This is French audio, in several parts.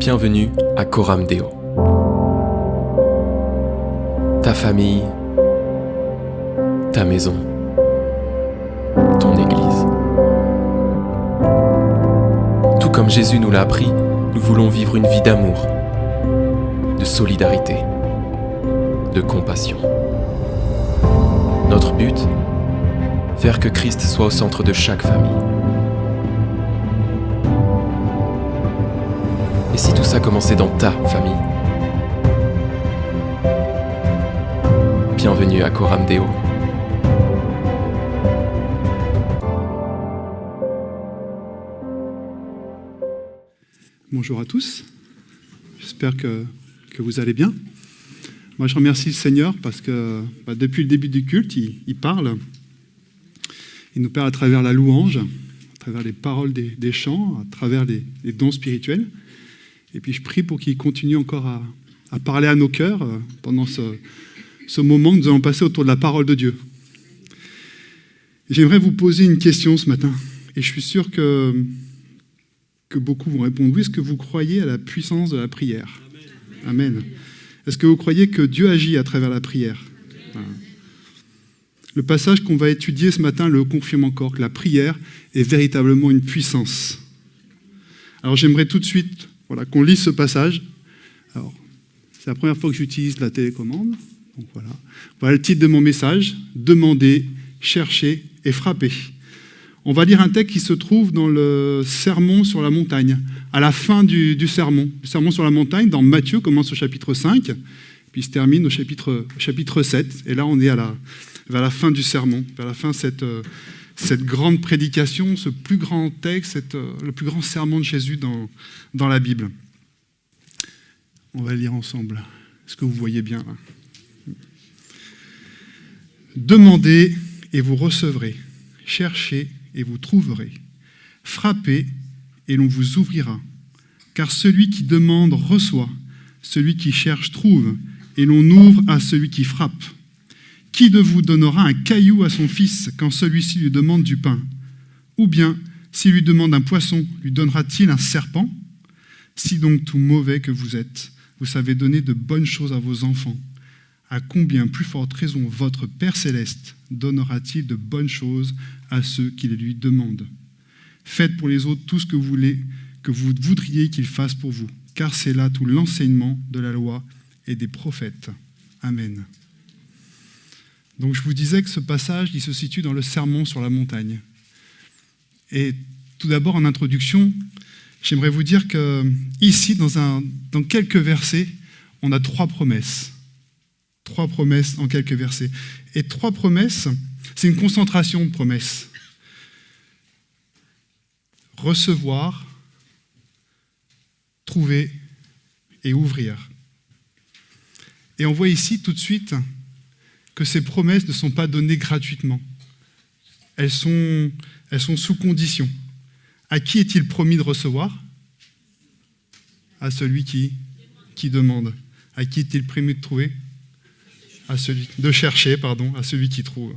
Bienvenue à Coram Deo. Ta famille, ta maison, ton église. Tout comme Jésus nous l'a appris, nous voulons vivre une vie d'amour, de solidarité, de compassion. Notre but, faire que Christ soit au centre de chaque famille. Et si tout ça commençait dans ta famille? Bienvenue à Coram Deo. Bonjour à tous, j'espère que vous allez bien. Moi je remercie le Seigneur parce que depuis le début du culte, il parle. Il nous parle à travers la louange, à travers les paroles des chants, à travers les dons spirituels. Et puis je prie pour qu'il continue encore à parler à nos cœurs pendant ce moment que nous allons passer autour de la parole de Dieu. J'aimerais vous poser une question ce matin, et je suis sûr que beaucoup vont répondre oui. Est-ce que vous croyez à la puissance de la prière? Amen. Est-ce que vous croyez que Dieu agit à travers la prière? Voilà. Le passage qu'on va étudier ce matin le confirme encore, que la prière est véritablement une puissance. Alors j'aimerais tout de suite qu'on lise ce passage. Alors, c'est la première fois que j'utilise la télécommande. Donc voilà le titre de mon message, Demandez, cherchez et frappez. On va lire un texte qui se trouve dans le Sermon sur la montagne, à la fin du sermon. Le Sermon sur la montagne, dans Matthieu, commence au chapitre 5, puis se termine au chapitre 7. Et là, on est vers la fin du sermon, vers la fin de cette grande prédication, ce plus grand texte, le plus grand sermon de Jésus dans la Bible. On va le lire ensemble. Est-ce que vous voyez bien là? Demandez et vous recevrez. Cherchez et vous trouverez. Frappez et l'on vous ouvrira. Car celui qui demande reçoit, celui qui cherche trouve, et l'on ouvre à celui qui frappe. Qui de vous donnera un caillou à son fils quand celui-ci lui demande du pain? Ou bien, s'il lui demande un poisson, lui donnera-t-il un serpent? Si donc tout mauvais que vous êtes, vous savez donner de bonnes choses à vos enfants, à combien plus forte raison votre Père céleste donnera-t-il de bonnes choses à ceux qui les lui demandent? Faites pour les autres tout ce que vous voudriez qu'ils fassent pour vous, car c'est là tout l'enseignement de la loi et des prophètes. Amen. Donc je vous disais que ce passage, il se situe dans le Sermon sur la montagne. Et tout d'abord, en introduction, j'aimerais vous dire que ici, dans quelques versets, on a 3 promesses. 3 promesses en quelques versets. Et 3 promesses, c'est une concentration de promesses. Recevoir, trouver et ouvrir. Et on voit ici tout de suite que ces promesses ne sont pas données gratuitement. Elles sont sous condition. À qui est-il promis de recevoir? À celui qui demande. À qui est-il promis de trouver? À celui qui trouve.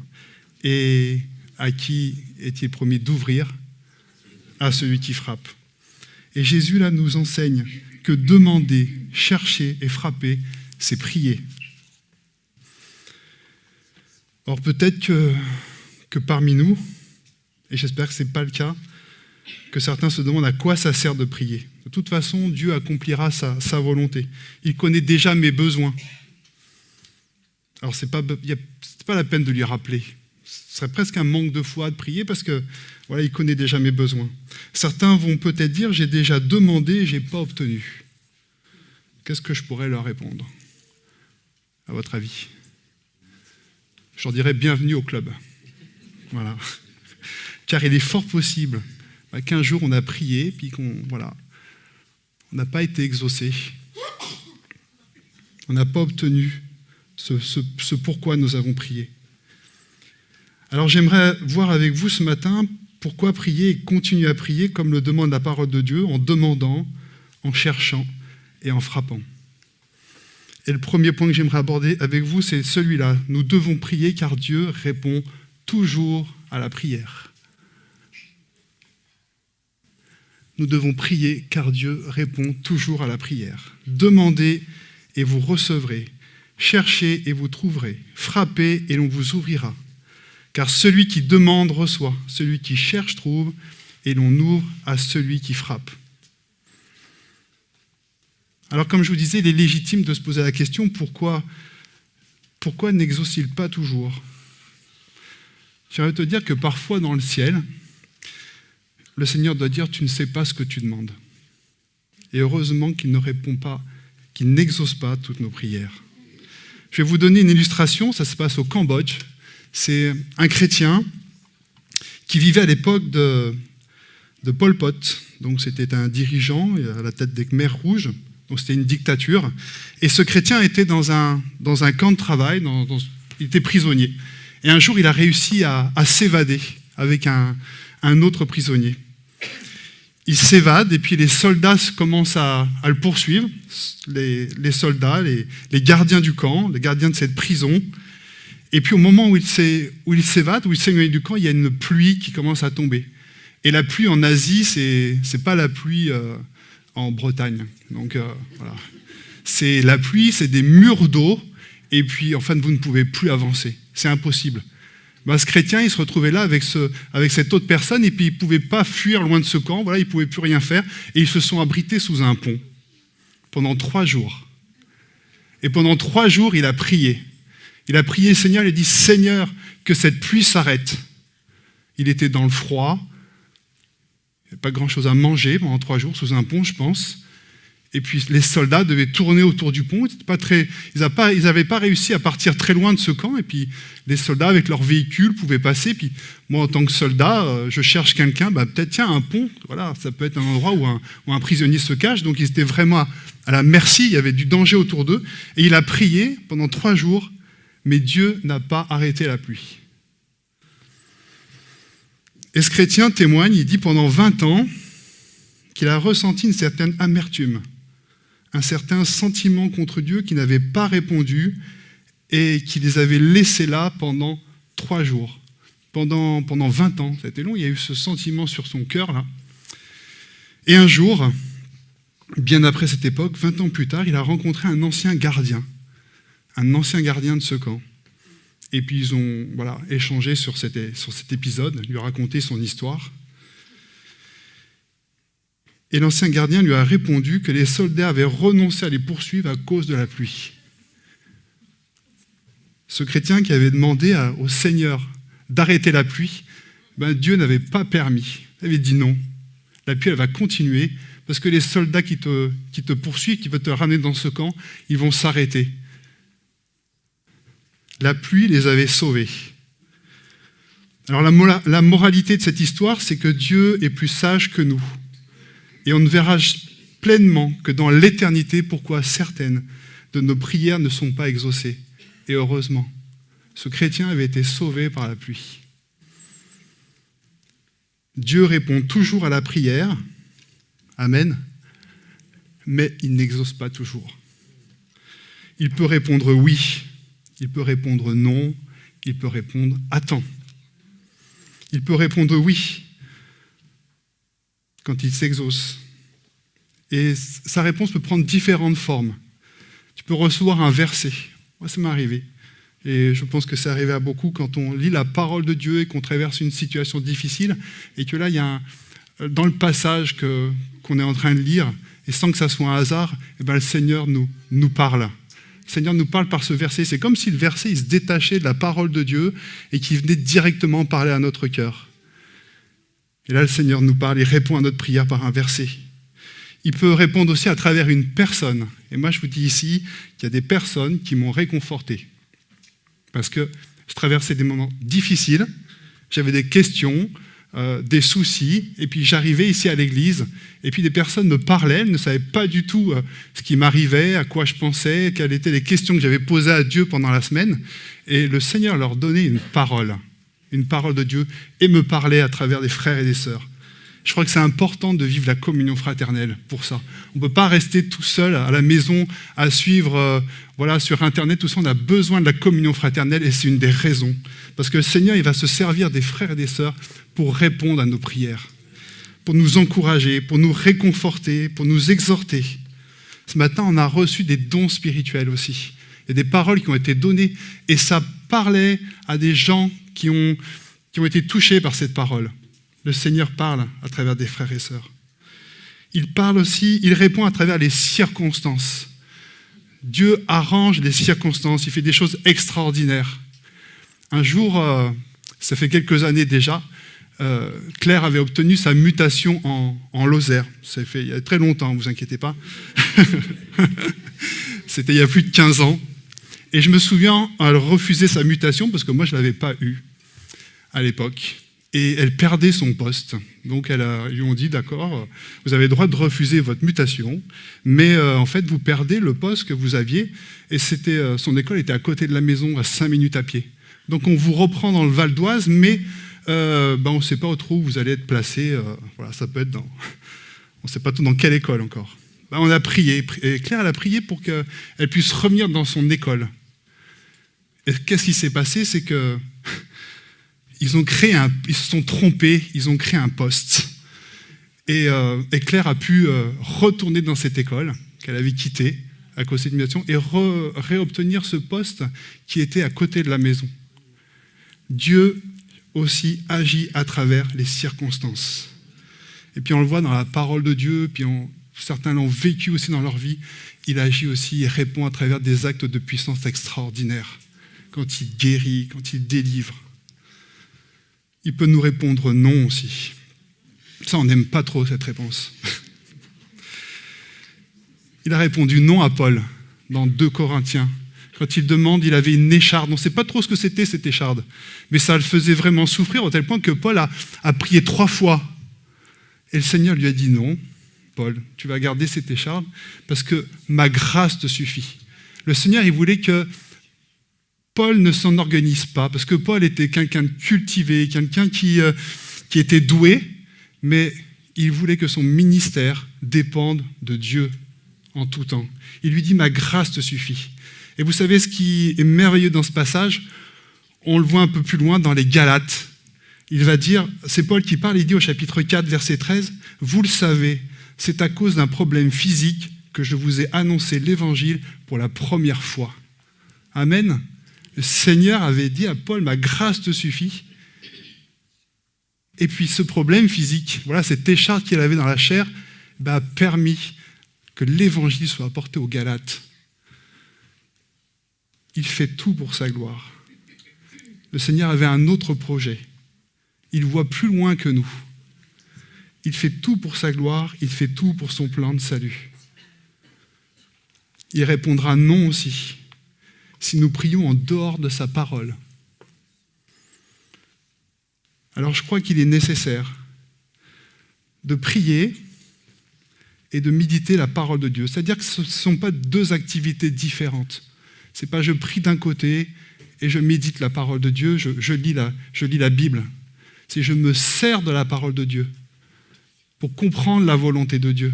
Et à qui est-il promis d'ouvrir? À celui qui frappe. Et Jésus là nous enseigne que demander, chercher et frapper, c'est prier. Or peut-être que parmi nous, et j'espère que ce n'est pas le cas, que certains se demandent à quoi ça sert de prier. De toute façon, Dieu accomplira sa volonté. Il connaît déjà mes besoins. Alors c'est pas la peine de lui rappeler. Ce serait presque un manque de foi de prier parce que il connaît déjà mes besoins. Certains vont peut-être dire, j'ai déjà demandé et je n'ai pas obtenu. Qu'est-ce que je pourrais leur répondre, à votre avis? Je leur dirais bienvenue au club. Voilà. Car il est fort possible qu'un jour on a prié, puis on n'a pas été exaucé. On n'a pas obtenu ce pourquoi nous avons prié. Alors j'aimerais voir avec vous ce matin pourquoi prier et continuer à prier comme le demande la parole de Dieu, en demandant, en cherchant et en frappant. Et le premier point que j'aimerais aborder avec vous, c'est celui-là. Nous devons prier car Dieu répond toujours à la prière. nous devons prier car Dieu répond toujours à la prière. Demandez et vous recevrez. Cherchez et vous trouverez. Frappez et l'on vous ouvrira. Car celui qui demande reçoit, celui qui cherche trouve, et l'on ouvre à celui qui frappe. Alors comme je vous disais, il est légitime de se poser la question, pourquoi n'exauce-t-il pas toujours ? J'aimerais te dire que parfois dans le ciel, le Seigneur doit dire « tu ne sais pas ce que tu demandes ». Et heureusement qu'il ne répond pas, qu'il n'exauce pas toutes nos prières. Je vais vous donner une illustration, ça se passe au Cambodge. C'est un chrétien qui vivait à l'époque de Pol Pot. Donc c'était un dirigeant à la tête des Khmers rouges. Donc c'était une dictature. Et ce chrétien était dans un camp de travail, il était prisonnier. Et un jour, il a réussi à s'évader avec un autre prisonnier. Il s'évade et puis les soldats commencent à le poursuivre. Les soldats, les gardiens du camp, les gardiens de cette prison. Et puis au moment où il s'évade, où il s'éloigne du camp, il y a une pluie qui commence à tomber. Et la pluie en Asie, c'est pas la pluie en Bretagne. Donc voilà. C'est la pluie, c'est des murs d'eau, et puis en fait vous ne pouvez plus avancer. C'est impossible. Ce chrétien, il se retrouvait là avec cette autre personne, et puis il ne pouvait pas fuir loin de ce camp, voilà, il ne pouvait plus rien faire, et ils se sont abrités sous un pont pendant 3 jours. Et pendant 3 jours, il a prié. Il a prié le Seigneur, il a dit « Seigneur, que cette pluie s'arrête ». Il était dans le froid, il n'y avait pas grand-chose à manger pendant 3 jours, sous un pont, je pense. Et puis les soldats devaient tourner autour du pont. Ils n'avaient pas réussi à partir très loin de ce camp. Et puis les soldats, avec leurs véhicules, pouvaient passer. Puis moi, en tant que soldat, je cherche quelqu'un. Peut-être, tiens, un pont. Voilà, ça peut être un endroit où un prisonnier se cache. Donc ils étaient vraiment à la merci. Il y avait du danger autour d'eux. Et il a prié pendant 3 jours. Mais Dieu n'a pas arrêté la pluie. Et ce chrétien témoigne, il dit pendant 20 ans qu'il a ressenti une certaine amertume, un certain sentiment contre Dieu qui n'avait pas répondu et qui les avait laissés là pendant 3 jours. Pendant 20 ans, ça a été long, il y a eu ce sentiment sur son cœur là. Et un jour, bien après cette époque, 20 ans plus tard, il a rencontré un ancien gardien de ce camp. Et puis ils ont échangé sur cet épisode, lui a raconté son histoire. Et l'ancien gardien lui a répondu que les soldats avaient renoncé à les poursuivre à cause de la pluie. Ce chrétien qui avait demandé au Seigneur d'arrêter la pluie, Dieu n'avait pas permis. Il avait dit non. La pluie, elle va continuer parce que les soldats qui te poursuivent, qui veulent te ramener dans ce camp, ils vont s'arrêter. La pluie les avait sauvés. Alors la moralité de cette histoire, c'est que Dieu est plus sage que nous. Et on ne verra pleinement que dans l'éternité pourquoi certaines de nos prières ne sont pas exaucées. Et heureusement, ce chrétien avait été sauvé par la pluie. Dieu répond toujours à la prière, amen, mais il n'exauce pas toujours. Il peut répondre oui, il peut répondre non, il peut répondre attends. Il peut répondre oui quand il s'exauce. Et sa réponse peut prendre différentes formes. Tu peux recevoir un verset. Moi, ça m'est arrivé. Et je pense que c'est arrivé à beaucoup quand on lit la parole de Dieu et qu'on traverse une situation difficile et que là, il y a dans le passage qu'on est en train de lire, et sans que ça soit un hasard, le Seigneur nous parle. Le Seigneur nous parle par ce verset. C'est comme si le verset il se détachait de la parole de Dieu et qu'il venait directement parler à notre cœur. Et là, le Seigneur nous parle et répond à notre prière par un verset. Il peut répondre aussi à travers une personne. Et moi, je vous dis ici qu'il y a des personnes qui m'ont réconforté. Parce que je traversais des moments difficiles, j'avais des questions, des soucis, et puis j'arrivais ici à l'église, et puis des personnes me parlaient, elles ne savaient pas du tout ce qui m'arrivait, à quoi je pensais, quelles étaient les questions que j'avais posées à Dieu pendant la semaine, et le Seigneur leur donnait une parole de Dieu, et me parlait à travers des frères et des sœurs. Je crois que c'est important de vivre la communion fraternelle pour ça. On ne peut pas rester tout seul à la maison à suivre sur Internet, tout ça. On a besoin de la communion fraternelle et c'est une des raisons. Parce que le Seigneur, il va se servir des frères et des sœurs pour répondre à nos prières. pour nous encourager, pour nous réconforter, pour nous exhorter. Ce matin, on a reçu des dons spirituels aussi. Il y a des paroles qui ont été données et ça parlait à des gens qui ont été touchés par cette parole. Le Seigneur parle à travers des frères et sœurs. Il parle aussi, il répond à travers les circonstances. Dieu arrange les circonstances, il fait des choses extraordinaires. Un jour, ça fait quelques années déjà, Claire avait obtenu sa mutation en Lozère. Ça fait il y a très longtemps, ne vous inquiétez pas. C'était il y a plus de 15 ans. Et je me souviens, elle refusait sa mutation parce que moi, je ne l'avais pas eue à l'époque. Et elle perdait son poste. Donc, ils lui ont dit, d'accord, vous avez le droit de refuser votre mutation, mais en fait, vous perdez le poste que vous aviez. Et son école était à côté de la maison, à 5 minutes à pied. Donc, on vous reprend dans le Val d'Oise, mais on ne sait pas où vous allez être placé. Voilà, ça peut être on ne sait pas tout dans quelle école encore. On a prié. Et Claire, elle a prié pour qu'elle puisse revenir dans son école. Et qu'est-ce qui s'est passé? C'est que ils se sont trompés, ils ont créé un poste. Et Claire a pu retourner dans cette école qu'elle avait quittée à cause de cette mutation et réobtenir ce poste qui était à côté de la maison. Dieu aussi agit à travers les circonstances. Et puis on le voit dans la parole de Dieu, puis certains l'ont vécu aussi dans leur vie. Il agit aussi et répond à travers des actes de puissance extraordinaires. Quand il guérit, quand il délivre. Il peut nous répondre non aussi. Ça, on n'aime pas trop cette réponse. Il a répondu non à Paul dans 2 Corinthiens. Quand il demande, il avait une écharde. On ne sait pas trop ce que c'était cette écharde, mais ça le faisait vraiment souffrir au tel point que Paul a prié 3 fois. Et le Seigneur lui a dit non, Paul, tu vas garder cette écharde parce que ma grâce te suffit. Le Seigneur, il voulait que Paul ne s'enorgueillisse pas, parce que Paul était quelqu'un de cultivé, quelqu'un qui était doué, mais il voulait que son ministère dépende de Dieu en tout temps. Il lui dit « Ma grâce te suffit ». Et vous savez ce qui est merveilleux dans ce passage? On le voit un peu plus loin dans les Galates. Il va dire, c'est Paul qui parle, il dit au chapitre 4, verset 13, « Vous le savez, c'est à cause d'un problème physique que je vous ai annoncé l'évangile pour la première fois. » Amen. Le Seigneur avait dit à Paul, ma grâce te suffit. Et puis ce problème physique, voilà, cette écharpe qu'il avait dans la chair, a permis que l'évangile soit apporté aux Galates. Il fait tout pour sa gloire. Le Seigneur avait un autre projet. Il voit plus loin que nous. Il fait tout pour sa gloire, il fait tout pour son plan de salut. Il répondra non aussi si nous prions en dehors de sa parole. Alors je crois qu'il est nécessaire de prier et de méditer la parole de Dieu. C'est-à-dire que ce ne sont pas 2 activités différentes. Ce n'est pas je prie d'un côté et je médite la parole de Dieu, je lis la Bible. C'est je me sers de la parole de Dieu pour comprendre la volonté de Dieu,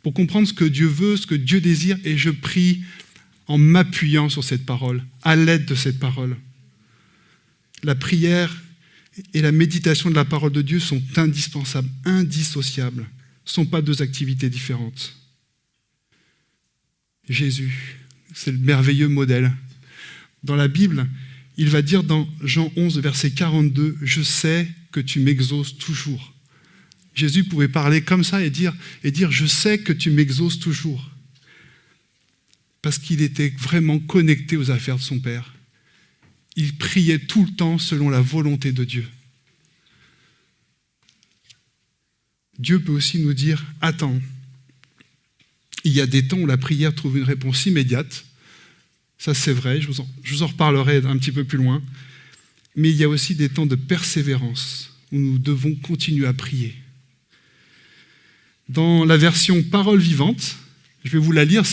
pour comprendre ce que Dieu veut, ce que Dieu désire, et je prie en m'appuyant sur cette parole, à l'aide de cette parole. La prière et la méditation de la parole de Dieu sont indispensables, indissociables. Ce ne sont pas 2 activités différentes. Jésus, c'est le merveilleux modèle. Dans la Bible, il va dire dans Jean 11, verset 42, « Je sais que tu m'exauces toujours. » Jésus pouvait parler comme ça et dire « Je sais que tu m'exauces toujours. » Parce qu'il était vraiment connecté aux affaires de son Père. Il priait tout le temps selon la volonté de Dieu. Dieu peut aussi nous dire « Attends, il y a des temps où la prière trouve une réponse immédiate. » Ça, c'est vrai, je vous en reparlerai un petit peu plus loin. Mais il y a aussi des temps de persévérance où nous devons continuer à prier. Dans la version Parole vivante, je vais vous la lire,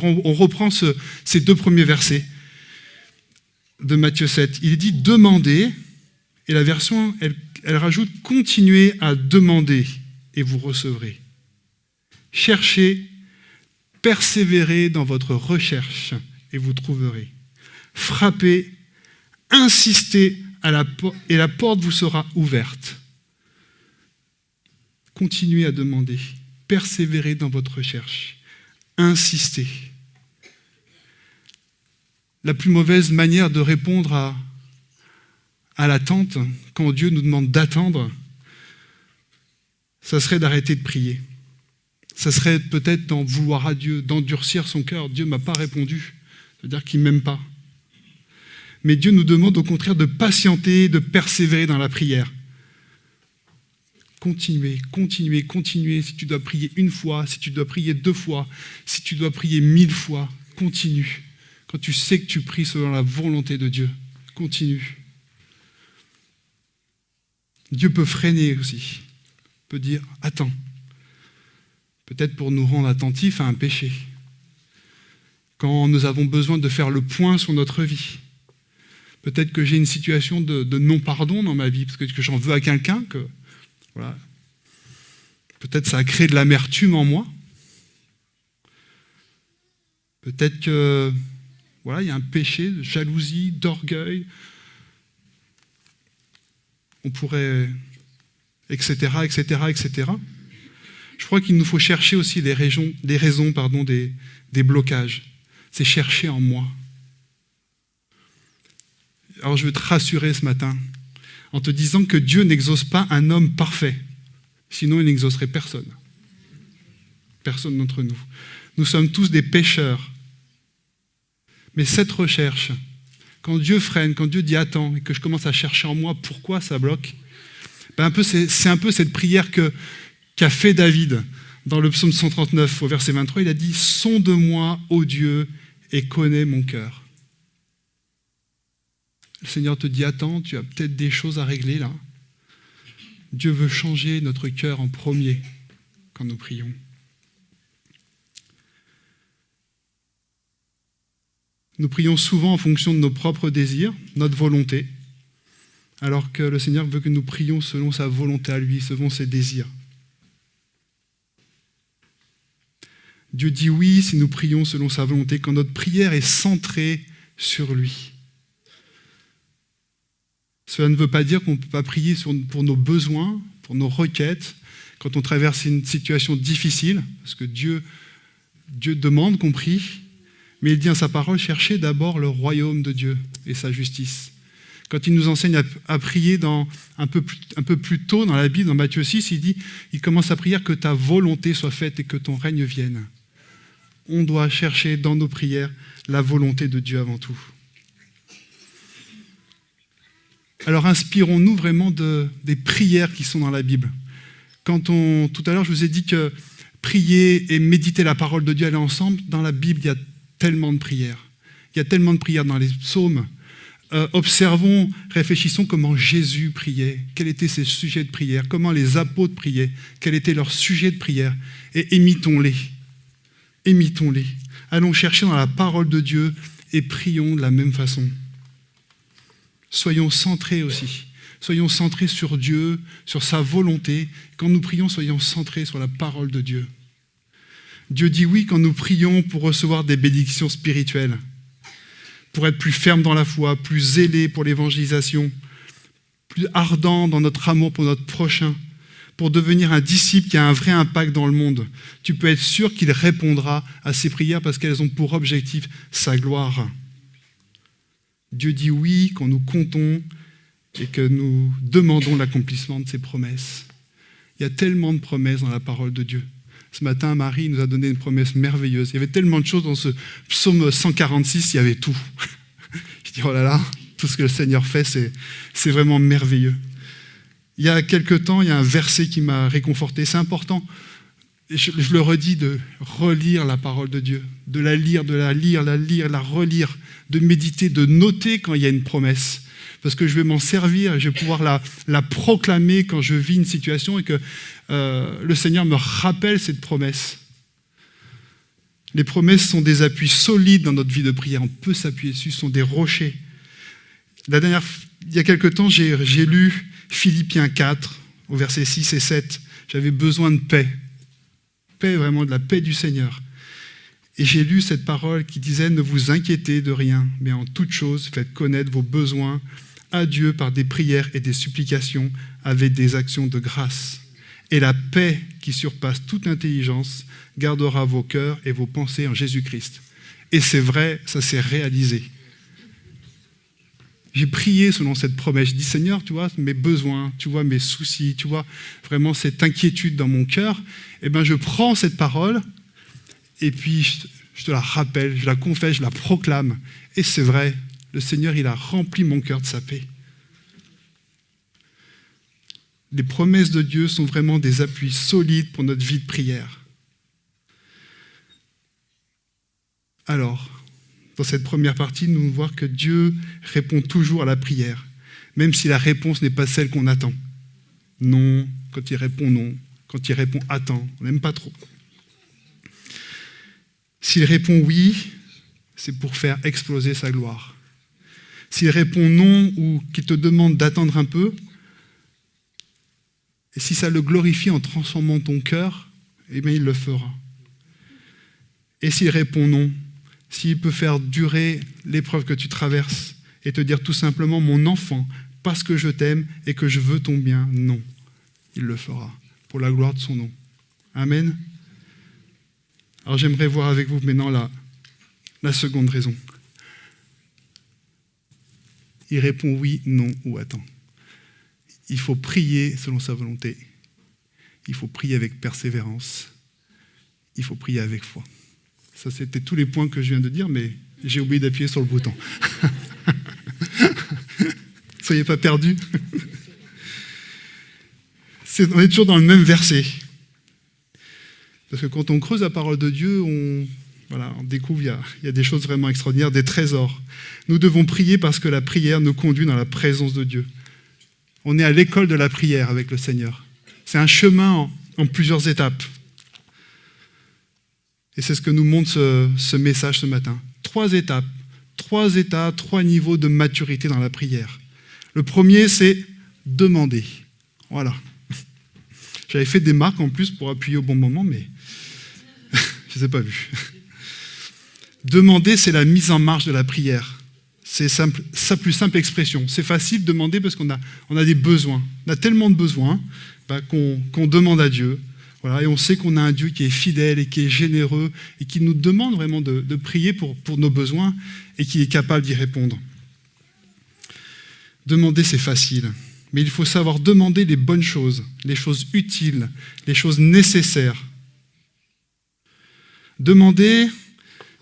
on reprend ces 2 premiers versets de Matthieu 7. Il dit « Demandez », et la version, elle rajoute « Continuez à demander et vous recevrez. Cherchez, persévérez dans votre recherche et vous trouverez. Frappez, insistez et la porte vous sera ouverte. Continuez à demander, persévérez dans votre recherche, insistez. La plus mauvaise manière de répondre à l'attente, quand Dieu nous demande d'attendre, ça serait d'arrêter de prier. Ça serait peut-être d'en vouloir à Dieu, d'endurcir son cœur. Dieu ne m'a pas répondu, c'est-à-dire qu'il ne m'aime pas. Mais Dieu nous demande au contraire de patienter, de persévérer dans la prière. Continuez, continuez, continuez. Si tu dois prier une fois, si tu dois prier 2 fois, si tu dois prier 1000 fois, continue. Quand tu sais que tu pries selon la volonté de Dieu, continue. Dieu peut freiner aussi, peut dire « Attends », peut-être pour nous rendre attentifs à un péché. Quand nous avons besoin de faire le point sur notre vie, peut-être que j'ai une situation de non-pardon dans ma vie, parce que j'en veux à quelqu'un, que voilà. Peut-être ça a créé de l'amertume en moi. Peut-être que voilà, il y a un péché de jalousie, d'orgueil. On pourrait, etc., etc., etc. Je crois qu'il nous faut chercher aussi des raisons, des blocages. C'est chercher en moi. Alors je veux te rassurer ce matin en te disant que Dieu n'exauce pas un homme parfait. Sinon, il n'exaucerait personne. Personne d'entre nous. Nous sommes tous des pécheurs. Mais cette recherche, quand Dieu freine, quand Dieu dit attends, et que je commence à chercher en moi pourquoi ça bloque, c'est un peu cette prière qu'a fait David dans le psaume 139 au verset 23. Il a dit « Sonde-moi, ô Dieu, et connais mon cœur ». Le Seigneur te dit attends, tu as peut-être des choses à régler là. Dieu veut changer notre cœur en premier quand nous prions. Nous prions souvent en fonction de nos propres désirs, notre volonté, alors que le Seigneur veut que nous prions selon sa volonté à lui, selon ses désirs. Dieu dit oui si nous prions selon sa volonté, quand notre prière est centrée sur lui. Cela ne veut pas dire qu'on ne peut pas prier pour nos besoins, pour nos requêtes, quand on traverse une situation difficile, parce que Dieu demande qu'on prie, mais il dit dans sa parole, cherchez d'abord le royaume de Dieu et sa justice. Quand il nous enseigne à prier un peu plus tôt dans la Bible, dans Matthieu 6, il commence à prier que ta volonté soit faite et que ton règne vienne. On doit chercher dans nos prières la volonté de Dieu avant tout. Alors inspirons-nous vraiment des prières qui sont dans la Bible. Tout à l'heure, je vous ai dit que prier et méditer la parole de Dieu allaient ensemble. Dans la Bible, il y a tellement de prières. Il y a tellement de prières dans les psaumes. Observons, réfléchissons comment Jésus priait, quels étaient ses sujets de prière, comment les apôtres priaient, quel était leur sujet de prière, et imitons-les. Imitons-les. Allons chercher dans la parole de Dieu et prions de la même façon. Soyons centrés aussi. Soyons centrés sur Dieu, sur sa volonté. Quand nous prions, soyons centrés sur la parole de Dieu. Dieu dit oui quand nous prions pour recevoir des bénédictions spirituelles, pour être plus fermes dans la foi, plus zélés pour l'évangélisation, plus ardents dans notre amour pour notre prochain, pour devenir un disciple qui a un vrai impact dans le monde. Tu peux être sûr qu'il répondra à ces prières parce qu'elles ont pour objectif sa gloire. Dieu dit oui quand nous comptons et que nous demandons l'accomplissement de ses promesses. Il y a tellement de promesses dans la parole de Dieu. Ce matin, Marie nous a donné une promesse merveilleuse. Il y avait tellement de choses dans ce psaume 146, il y avait tout. Je dis, oh là là, tout ce que le Seigneur fait, c'est vraiment merveilleux. Il y a quelque temps, il y a un verset qui m'a réconforté. C'est important, je le redis, de relire la parole de Dieu, de la lire, la relire, de méditer, de noter quand il y a une promesse. Parce que je vais m'en servir, je vais pouvoir la proclamer quand je vis une situation et que le Seigneur me rappelle cette promesse. Les promesses sont des appuis solides dans notre vie de prière. On peut s'appuyer dessus, ce sont des rochers. Il y a quelque temps, j'ai lu Philippiens 4, au verset 6 et 7. J'avais besoin de paix. Paix, vraiment de la paix du Seigneur. Et j'ai lu cette parole qui disait « Ne vous inquiétez de rien, mais en toute chose, faites connaître vos besoins à Dieu par des prières et des supplications avec des actions de grâce. Et la paix qui surpasse toute intelligence gardera vos cœurs et vos pensées en Jésus-Christ. Et c'est vrai, ça s'est réalisé. J'ai prié selon cette promesse. Je dis, Seigneur, tu vois mes besoins, tu vois mes soucis, tu vois vraiment cette inquiétude dans mon cœur. Eh bien, je prends cette parole et puis je te la rappelle, je la confesse, je la proclame. Et c'est vrai, le Seigneur, il a rempli mon cœur de sa paix. Les promesses de Dieu sont vraiment des appuis solides pour notre vie de prière. Alors, dans cette première partie, nous voyons que Dieu répond toujours à la prière, même si la réponse n'est pas celle qu'on attend. Non, quand il répond non, quand il répond attends, on n'aime pas trop. S'il répond oui, c'est pour faire exploser sa gloire. S'il répond non ou qu'il te demande d'attendre un peu, et si ça le glorifie en transformant ton cœur, eh bien il le fera. Et s'il répond non, s'il peut faire durer l'épreuve que tu traverses et te dire tout simplement, mon enfant, parce que je t'aime et que je veux ton bien, non, il le fera, pour la gloire de son nom. Amen. Alors j'aimerais voir avec vous maintenant la seconde raison. Il répond oui, non ou attends. Il faut prier selon sa volonté. Il faut prier avec persévérance. Il faut prier avec foi. Ça, c'était tous les points que je viens de dire, mais j'ai oublié d'appuyer sur le bouton. Soyez pas perdus. On est toujours dans le même verset. Parce que quand on creuse la parole de Dieu, on découvre il y a des choses vraiment extraordinaires, des trésors. Nous devons prier parce que la prière nous conduit dans la présence de Dieu. On est à l'école de la prière avec le Seigneur. C'est un chemin en plusieurs étapes. Et c'est ce que nous montre ce message ce matin. 3 étapes, 3 niveaux de maturité dans la prière. Le premier, c'est demander. Voilà. J'avais fait des marques en plus pour appuyer au bon moment, mais je ne les ai pas vues. Demander, c'est la mise en marche de la prière. C'est sa plus simple expression. C'est facile de demander parce qu'on a des besoins. On a tellement de besoins qu'on demande à Dieu. Voilà, et on sait qu'on a un Dieu qui est fidèle et qui est généreux et qui nous demande vraiment de prier pour nos besoins et qui est capable d'y répondre. Demander, c'est facile. Mais il faut savoir demander les bonnes choses, les choses utiles, les choses nécessaires. Demander...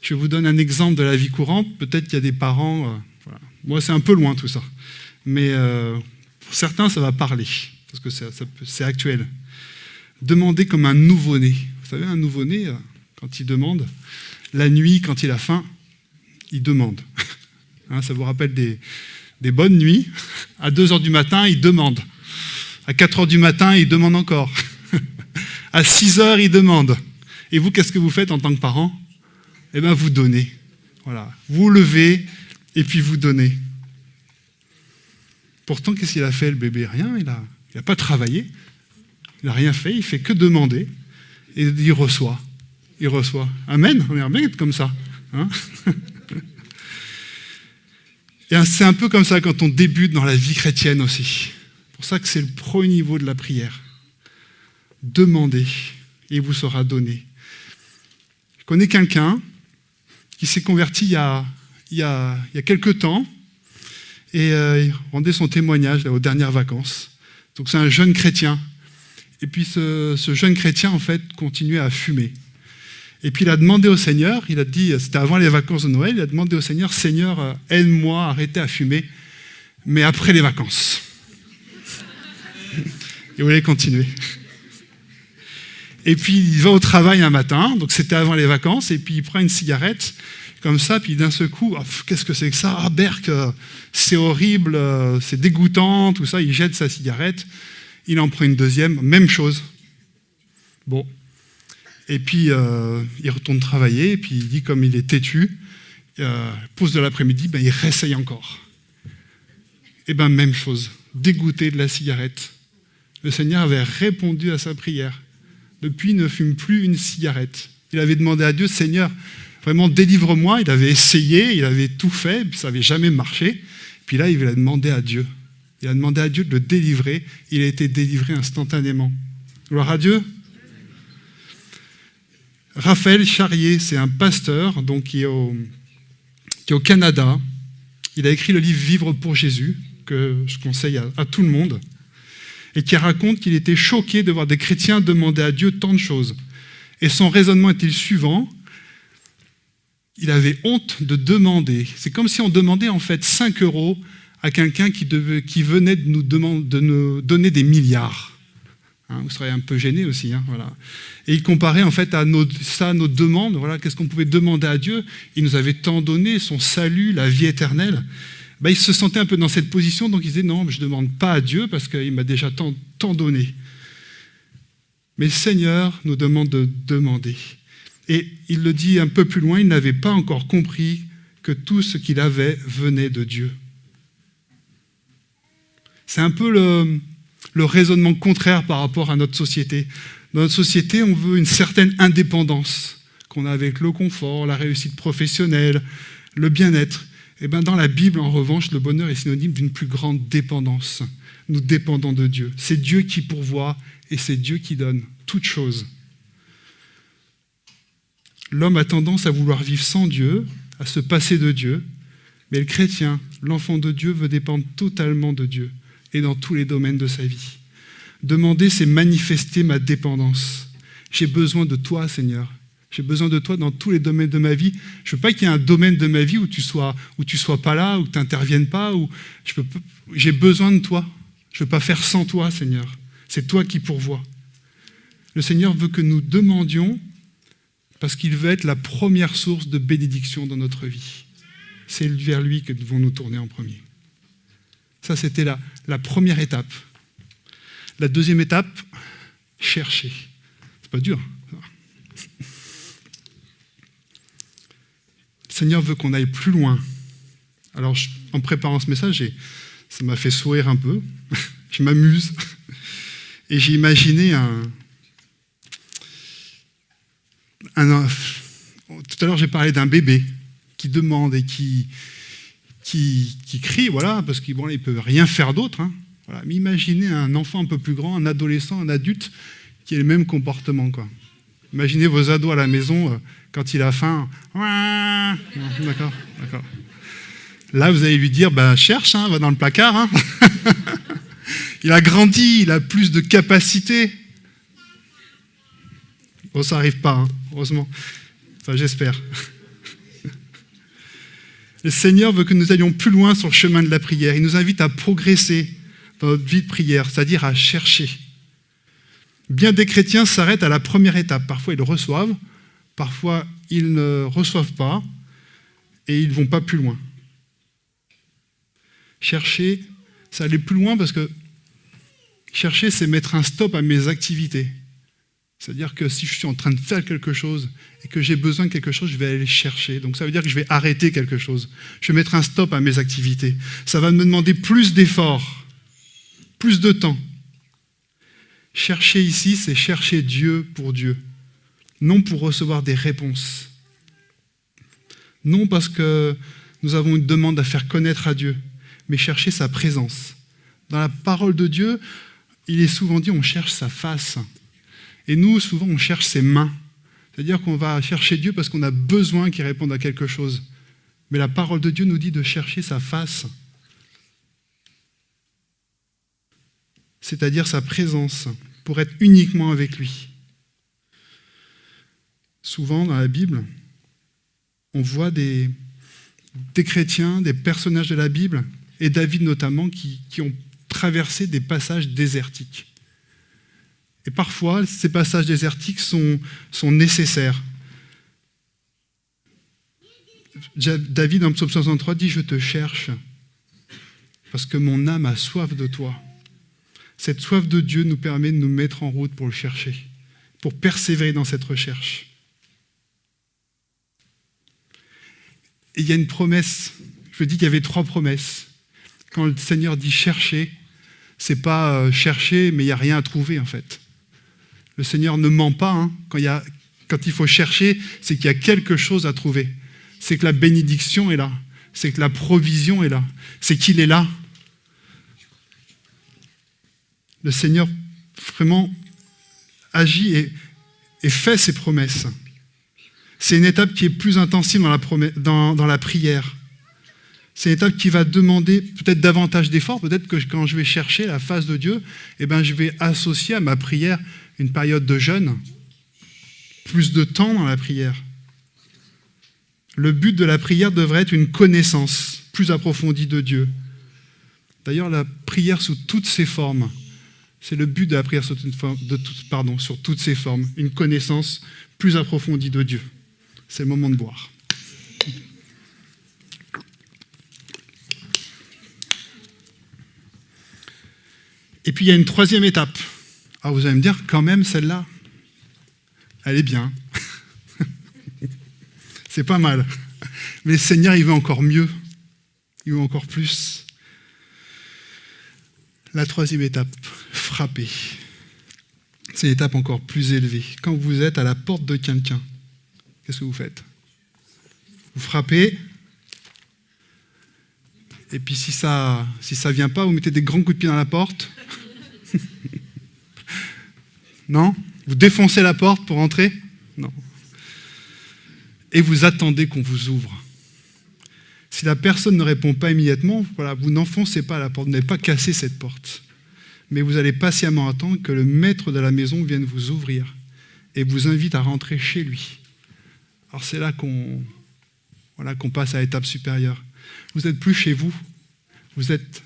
Je vous donne un exemple de la vie courante. Peut-être qu'il y a des parents... voilà. Moi, c'est un peu loin tout ça. Mais pour certains, ça va parler, parce que c'est actuel. Demander comme un nouveau-né. Vous savez, un nouveau-né, quand il demande, la nuit, quand il a faim, il demande. Hein, ça vous rappelle des bonnes nuits. À 2h du matin, il demande. À 4h du matin, il demande encore. À 6h, il demande. Et vous, qu'est-ce que vous faites en tant que parent ? Eh bien, vous donnez. Voilà. Vous levez et puis vous donnez. Pourtant, qu'est-ce qu'il a fait, le bébé ? Rien. Il n'a pas travaillé. Il n'a rien fait. Il fait que demander. Et il reçoit. Il reçoit. Amen. On aimerait bien être comme ça. Hein ? Et c'est un peu comme ça quand on débute dans la vie chrétienne aussi. C'est pour ça que c'est le premier niveau de la prière. Demandez et il vous sera donné. Je connais quelqu'un qui s'est converti il y a quelques temps et il rendait son témoignage aux dernières vacances. Donc c'est un jeune chrétien. Et puis ce jeune chrétien, en fait, continuait à fumer. Et puis il a demandé au Seigneur, il a dit, c'était avant les vacances de Noël, il a demandé au Seigneur, Seigneur, aide-moi à arrêter à fumer, mais après les vacances. Il voulait continuer. Et puis il va au travail un matin, donc c'était avant les vacances, et puis il prend une cigarette, comme ça, puis d'un seul coup, oh, qu'est-ce que c'est que ça ? Ah, berk, c'est horrible, c'est dégoûtant, tout ça, il jette sa cigarette, il en prend une deuxième, même chose. Bon. Et puis il retourne travailler, et puis il dit, comme il est têtu, pause de l'après-midi, il réessaye encore. Et même chose, dégoûté de la cigarette. Le Seigneur avait répondu à sa prière. Depuis, il ne fume plus une cigarette. Il avait demandé à Dieu, Seigneur, vraiment délivre-moi. Il avait essayé, il avait tout fait, puis ça n'avait jamais marché. Puis là, il a demandé à Dieu. Il a demandé à Dieu de le délivrer. Il a été délivré instantanément. Gloire à Dieu. Raphaël Charrier, c'est un pasteur donc, qui est au Canada. Il a écrit le livre « Vivre pour Jésus », que je conseille à tout le monde, et qui raconte qu'il était choqué de voir des chrétiens demander à Dieu tant de choses. Et son raisonnement était le suivant. Il avait honte de demander. C'est comme si on demandait en fait 5 € à quelqu'un qui venait de nous donner des milliards. Vous serez un peu gêné aussi. Voilà. Et il comparait en fait à nos demandes. Voilà, qu'est-ce qu'on pouvait demander à Dieu? Il nous avait tant donné, son salut, la vie éternelle. Il se sentait un peu dans cette position, donc il disait non, je ne demande pas à Dieu parce qu'il m'a déjà tant donné. Mais le Seigneur nous demande de demander. Et il le dit un peu plus loin, il n'avait pas encore compris que tout ce qu'il avait venait de Dieu. C'est un peu le raisonnement contraire par rapport à notre société. Dans notre société, on veut une certaine indépendance qu'on a avec le confort, la réussite professionnelle, le bien-être. Et bien dans la Bible, en revanche, le bonheur est synonyme d'une plus grande dépendance. Nous dépendons de Dieu. C'est Dieu qui pourvoit et c'est Dieu qui donne toutes choses. L'homme a tendance à vouloir vivre sans Dieu, à se passer de Dieu, mais le chrétien, l'enfant de Dieu, veut dépendre totalement de Dieu et dans tous les domaines de sa vie. Demander, c'est manifester ma dépendance. J'ai besoin de toi, Seigneur. J'ai besoin de toi dans tous les domaines de ma vie. Je ne veux pas qu'il y ait un domaine de ma vie où tu sois pas là, où tu n'interviennes pas. J'ai besoin de toi. Je ne veux pas faire sans toi, Seigneur. C'est toi qui pourvois. Le Seigneur veut que nous demandions parce qu'il veut être la première source de bénédiction dans notre vie. C'est vers lui que nous devons nous tourner en premier. Ça, c'était la première étape. La deuxième étape, chercher. C'est pas dur. Le Seigneur veut qu'on aille plus loin. Alors, en préparant ce message, ça m'a fait sourire un peu. Je m'amuse. Et j'ai imaginé tout à l'heure, j'ai parlé d'un bébé qui demande et qui crie, voilà, parce qu'il ne peut rien faire d'autre. Voilà. Mais imaginez un enfant un peu plus grand, un adolescent, un adulte, qui a le même comportement, quoi. Imaginez vos ados à la maison, quand il a faim. D'accord. Là, vous allez lui dire, cherche, va dans le placard. Il a grandi, il a plus de capacité. Oh, ça n'arrive pas, heureusement. Enfin, j'espère. Le Seigneur veut que nous allions plus loin sur le chemin de la prière. Il nous invite à progresser dans notre vie de prière, c'est-à-dire à chercher. Bien des chrétiens s'arrêtent à la première étape. Parfois, ils reçoivent, parfois, ils ne reçoivent pas, et ils ne vont pas plus loin. Chercher, ça aller plus loin parce que chercher, c'est mettre un stop à mes activités. C'est-à-dire que si je suis en train de faire quelque chose et que j'ai besoin de quelque chose, je vais aller chercher. Donc ça veut dire que je vais arrêter quelque chose. Je vais mettre un stop à mes activités. Ça va me demander plus d'efforts, plus de temps. Chercher ici, c'est chercher Dieu pour Dieu, non pour recevoir des réponses. Non parce que nous avons une demande à faire connaître à Dieu, mais chercher sa présence. Dans la parole de Dieu, il est souvent dit on cherche sa face. Et nous, souvent, on cherche ses mains. C'est-à-dire qu'on va chercher Dieu parce qu'on a besoin qu'il réponde à quelque chose. Mais la parole de Dieu nous dit de chercher sa face. C'est-à-dire sa présence, pour être uniquement avec lui. Souvent, dans la Bible, on voit des chrétiens, des personnages de la Bible, et David notamment, qui ont traversé des passages désertiques. Et parfois, ces passages désertiques sont nécessaires. David, en Psaume 63, dit « Je te cherche, parce que mon âme a soif de toi. » Cette soif de Dieu nous permet de nous mettre en route pour le chercher, pour persévérer dans cette recherche. Et il y a une promesse. Je dis qu'il y avait 3 promesses. Quand le Seigneur dit « chercher », ce n'est pas chercher, mais il n'y a rien à trouver en fait. Le Seigneur ne ment pas. Quand il faut chercher, c'est qu'il y a quelque chose à trouver. C'est que la bénédiction est là. C'est que la provision est là. C'est qu'il est là. Le Seigneur vraiment agit et fait ses promesses. C'est une étape qui est plus intensive dans la prière. C'est une étape qui va demander peut-être davantage d'efforts. Peut-être que quand je vais chercher la face de Dieu, je vais associer à ma prière une période de jeûne, plus de temps dans la prière. Le but de la prière devrait être une connaissance plus approfondie de Dieu. D'ailleurs, la prière sous toutes ses formes, c'est le but de la prière sur toutes ses formes, une connaissance plus approfondie de Dieu. C'est le moment de boire. Et puis il y a une troisième étape. Alors vous allez me dire, quand même, celle-là, elle est bien. C'est pas mal. Mais le Seigneur, il veut encore mieux. Il veut encore plus. La troisième étape, frapper. C'est une étape encore plus élevée. Quand vous êtes à la porte de quelqu'un, qu'est-ce que vous faites? Vous frappez. Et puis si ça vient pas, vous mettez des grands coups de pied dans la porte. Non? Vous défoncez la porte pour entrer? Non. Et vous attendez qu'on vous ouvre. Si la personne ne répond pas immédiatement, vous n'enfoncez pas la porte, vous n'avez pas cassé cette porte. Mais vous allez patiemment attendre que le maître de la maison vienne vous ouvrir et vous invite à rentrer chez lui. Alors c'est là qu'on passe à l'étape supérieure. Vous n'êtes plus chez vous, vous êtes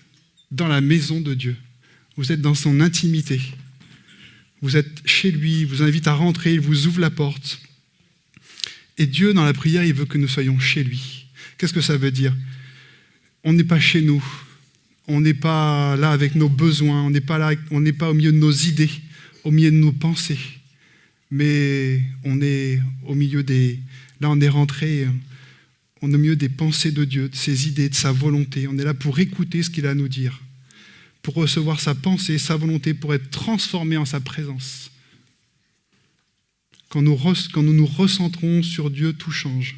dans la maison de Dieu. Vous êtes dans son intimité. Vous êtes chez lui, il vous invite à rentrer, il vous ouvre la porte. Et Dieu, dans la prière, il veut que nous soyons chez lui. Qu'est-ce que ça veut dire? On n'est pas chez nous. On n'est pas là avec nos besoins. On n'est pas au milieu de nos idées, au milieu de nos pensées. Mais on est au milieu Là, on est rentré... On est au milieu des pensées de Dieu, de ses idées, de sa volonté. On est là pour écouter ce qu'il a à nous dire, pour recevoir sa pensée, sa volonté, pour être transformé en sa présence. Quand nous nous recentrons sur Dieu, tout change.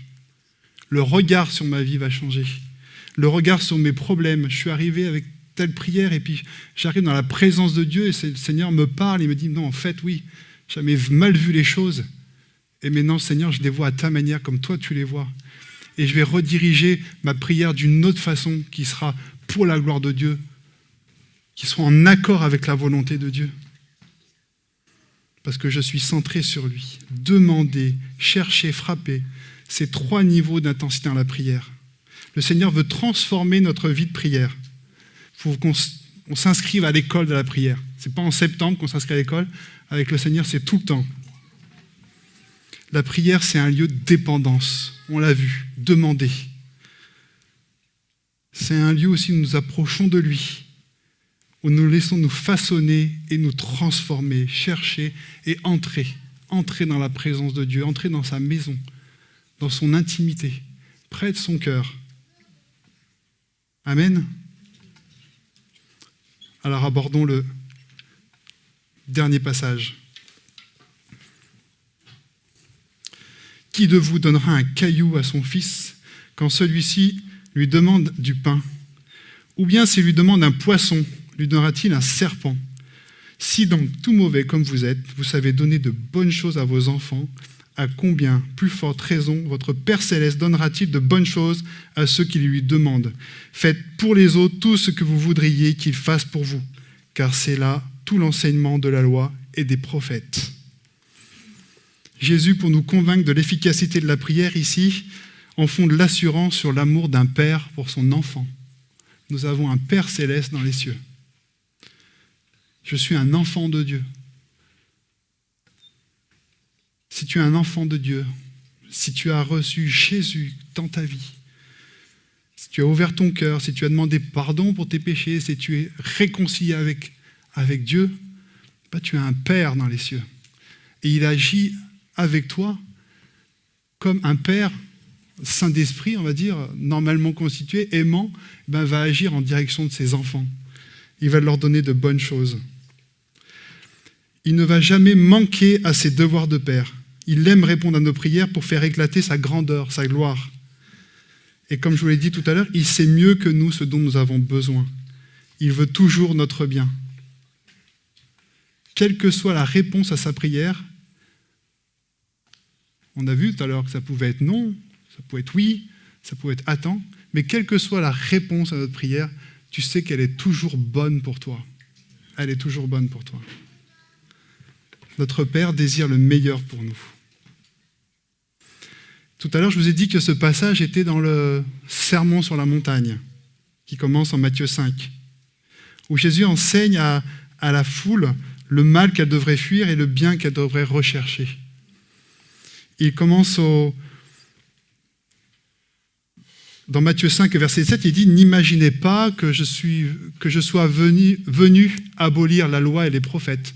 Le regard sur ma vie va changer. Le regard sur mes problèmes. Je suis arrivé avec telle prière et puis j'arrive dans la présence de Dieu et le Seigneur me parle et me dit « Non, en fait, oui, j'avais mal vu les choses. Et maintenant, Seigneur, je les vois à ta manière, comme toi tu les vois. Et je vais rediriger ma prière d'une autre façon qui sera pour la gloire de Dieu, qui sera en accord avec la volonté de Dieu. Parce que je suis centré sur lui. Demander, chercher, frapper, c'est 3 niveaux d'intensité dans la prière. Le Seigneur veut transformer notre vie de prière. Il faut qu'on s'inscrive à l'école de la prière. Ce n'est pas en septembre qu'on s'inscrit à l'école. Avec le Seigneur, c'est tout le temps. La prière, c'est un lieu de dépendance. On l'a vu, demander. C'est un lieu aussi où nous nous approchons de lui, où nous laissons nous façonner et nous transformer, chercher et entrer dans la présence de Dieu, entrer dans sa maison, dans son intimité, près de son cœur. Amen. Alors abordons le dernier passage. Qui de vous donnera un caillou à son fils quand celui-ci lui demande du pain? Ou bien s'il lui demande un poisson, lui donnera-t-il un serpent? Si donc, tout mauvais comme vous êtes, vous savez donner de bonnes choses à vos enfants, à combien plus forte raison votre Père Céleste donnera-t-il de bonnes choses à ceux qui lui demandent? Faites pour les autres tout ce que vous voudriez qu'ils fassent pour vous, car c'est là tout l'enseignement de la loi et des prophètes. Jésus, pour nous convaincre de l'efficacité de la prière ici, en fonde l'assurance sur l'amour d'un père pour son enfant. Nous avons un Père Céleste dans les cieux. Je suis un enfant de Dieu. Si tu es un enfant de Dieu, si tu as reçu Jésus dans ta vie, si tu as ouvert ton cœur, si tu as demandé pardon pour tes péchés, si tu es réconcilié avec Dieu, tu as un Père dans les cieux. Et il agit avec toi comme un Père saint d'esprit, on va dire, normalement constitué, aimant, va agir en direction de ses enfants. Il va leur donner de bonnes choses. Il ne va jamais manquer à ses devoirs de père. Il aime répondre à nos prières pour faire éclater sa grandeur, sa gloire. Et comme je vous l'ai dit tout à l'heure, il sait mieux que nous ce dont nous avons besoin. Il veut toujours notre bien. quelle que soit la réponse à sa prière, on a vu tout à l'heure que ça pouvait être non, ça pouvait être oui, ça pouvait être attends, mais quelle que soit la réponse à notre prière, tu sais qu'elle est toujours bonne pour toi. Elle est toujours bonne pour toi. Notre Père désire le meilleur pour nous. Tout à l'heure, je vous ai dit que ce passage était dans le Sermon sur la montagne, qui commence en Matthieu 5, où Jésus enseigne à la foule le mal qu'elle devrait fuir et le bien qu'elle devrait rechercher. Il commence dans Matthieu 5, verset 7, il dit « N'imaginez pas que je sois venu abolir la loi et les prophètes. »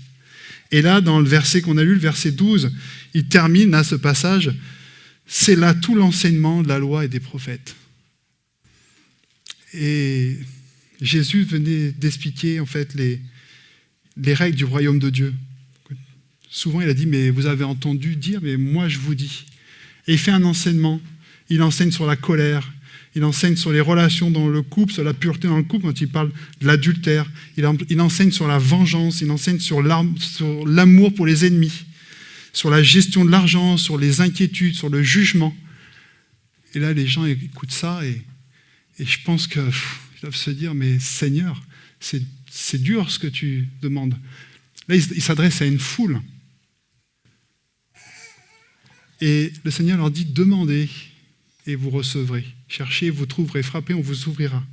Et là, dans le verset qu'on a lu, le verset 12, il termine à ce passage « C'est là tout l'enseignement de la loi et des prophètes. » Et Jésus venait d'expliquer en fait les règles du royaume de Dieu. Souvent, il a dit, mais vous avez entendu dire, mais moi, je vous dis. Et il fait un enseignement. Il enseigne sur la colère. Il enseigne sur les relations dans le couple, sur la pureté dans le couple, quand il parle de l'adultère. Il enseigne sur la vengeance. Il enseigne sur l'amour pour les ennemis, sur la gestion de l'argent, sur les inquiétudes, sur le jugement. Et là, les gens écoutent ça et je pense qu'ils doivent se dire, mais Seigneur, c'est dur ce que tu demandes. Là, il s'adresse à une foule. Et le Seigneur leur dit, demandez et vous recevrez. Cherchez, vous trouverez. Frappez, on vous ouvrira.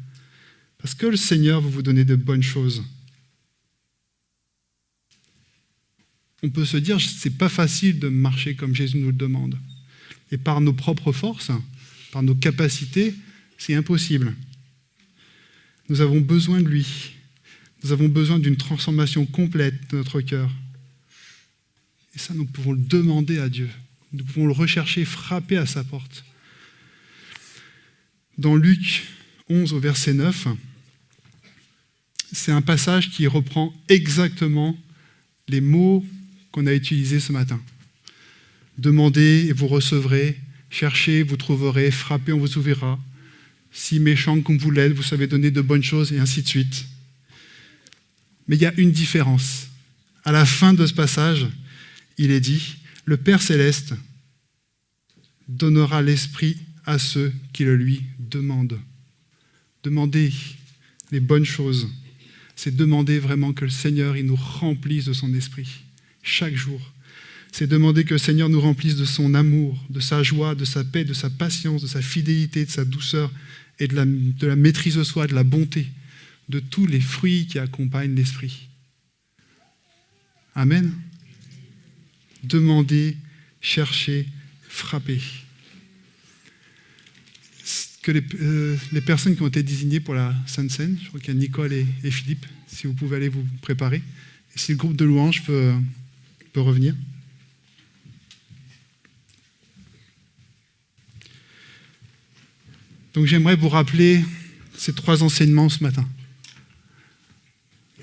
Parce que le Seigneur veut vous donner de bonnes choses. On peut se dire, c'est pas facile de marcher comme Jésus nous le demande. Et par nos propres forces, par nos capacités, c'est impossible. Nous avons besoin de lui. Nous avons besoin d'une transformation complète de notre cœur. Et ça, nous pouvons le demander à Dieu. Nous pouvons le rechercher, frapper à sa porte. Dans Luc 11, au verset 9, c'est un passage qui reprend exactement les mots qu'on a utilisés ce matin. Demandez et vous recevrez, cherchez, vous trouverez, frappez, on vous ouvrira. Si méchant comme vous l'êtes, vous savez donner de bonnes choses, et ainsi de suite. Mais il y a une différence. À la fin de ce passage, il est dit, le Père Céleste donnera l'Esprit à ceux qui le lui demandent. Demander les bonnes choses, c'est demander vraiment que le Seigneur il nous remplisse de son Esprit, chaque jour. C'est demander que le Seigneur nous remplisse de son amour, de sa joie, de sa paix, de sa patience, de sa fidélité, de sa douceur et de la maîtrise de soi, de la bonté, de tous les fruits qui accompagnent l'Esprit. Amen. Demandez, cherchez, frappez. Que les personnes qui ont été désignées pour la Sainte Seine, je crois qu'il y a Nicole et Philippe, si vous pouvez aller vous préparer. Et si le groupe de louanges peut revenir. Donc j'aimerais vous rappeler ces 3 enseignements ce matin.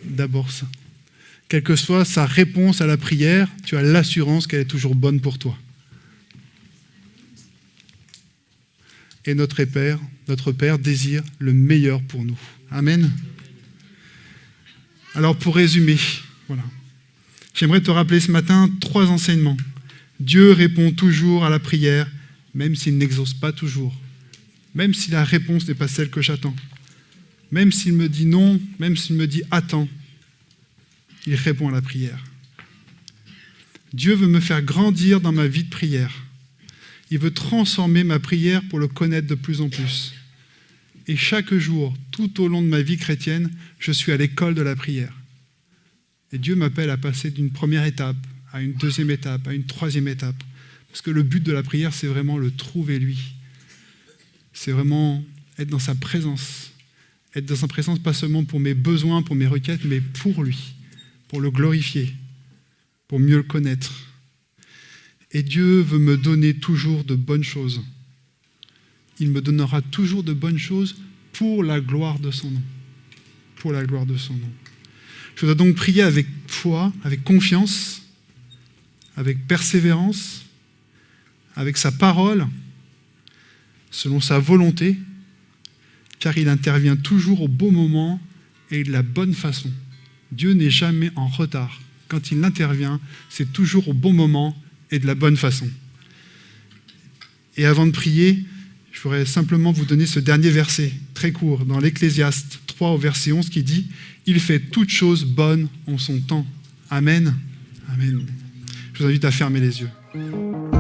D'abord ça. Quelle que soit sa réponse à la prière, tu as l'assurance qu'elle est toujours bonne pour toi. Et notre Père désire le meilleur pour nous. Amen. Alors pour résumer, voilà. J'aimerais te rappeler ce matin 3 enseignements. Dieu répond toujours à la prière, même s'il n'exauce pas toujours. Même si la réponse n'est pas celle que j'attends. Même s'il me dit non, même s'il me dit attends. Il répond à la prière. Dieu veut me faire grandir dans ma vie de prière. Il veut transformer ma prière pour le connaître de plus en plus. Et chaque jour, tout au long de ma vie chrétienne, je suis à l'école de la prière. Et Dieu m'appelle à passer d'une première étape à une deuxième étape, à une troisième étape. Parce que le but de la prière, c'est vraiment le trouver lui. C'est vraiment être dans sa présence. Être dans sa présence pas seulement pour mes besoins, pour mes requêtes, mais pour lui. Pour le glorifier, pour mieux le connaître. Et Dieu veut me donner toujours de bonnes choses. Il me donnera toujours de bonnes choses pour la gloire de son nom. Pour la gloire de son nom. Je dois donc prier avec foi, avec confiance, avec persévérance, avec sa parole, selon sa volonté, car il intervient toujours au bon moment et de la bonne façon. Dieu n'est jamais en retard. quand il intervient, c'est toujours au bon moment et de la bonne façon. Et avant de prier, je voudrais simplement vous donner ce dernier verset, très court, dans l'Ecclésiaste 3 au verset 11, qui dit « Il fait toutes choses bonnes en son temps. » Amen. Amen. Je vous invite à fermer les yeux.